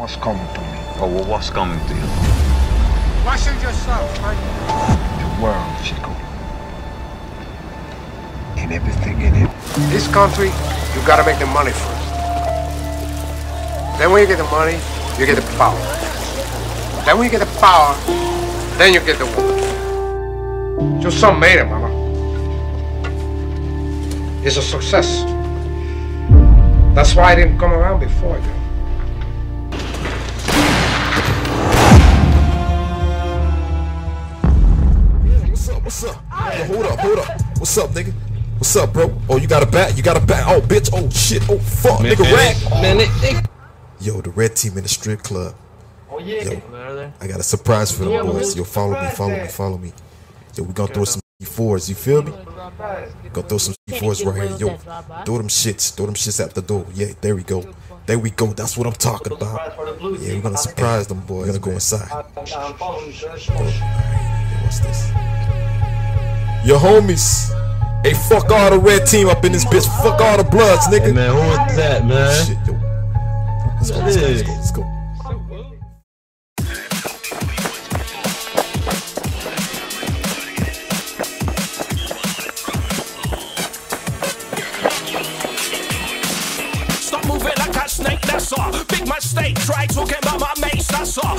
what's coming to me. Oh, well, what's coming to you? Watch it yourself, man. The world, Chico. And everything in it. This country, you gotta make the money first. Then when you get the money, you get the power. Then when you get the power, then you get the woman. Your son made it, mama. It's a success. That's why I didn't come around before you. What's up? Yo, hold up. What's up, nigga? What's up, bro? Oh, you got a bat? Oh, bitch. Oh, shit. Oh, fuck. Man, nigga, rag. Man, Yo, the red team in the strip club. Oh, yeah. Yo, I got a surprise for them boys. Yo, follow me. Yo, we gonna throw some C4s, you feel me? Gonna throw some C4s right here. Yo, throw them shits out the door. Yeah, there we go. That's what I'm talking about. Yeah, we're gonna surprise them boys. We're gonna go inside. What's this? Your homies. Hey, fuck all the red team up in this bitch. Fuck all the bloods, nigga. Hey, man, who is that, man? Shit, yo. Let's go. Stop moving like a snake, that's all. Big mistake, try talking about my mates, that's all.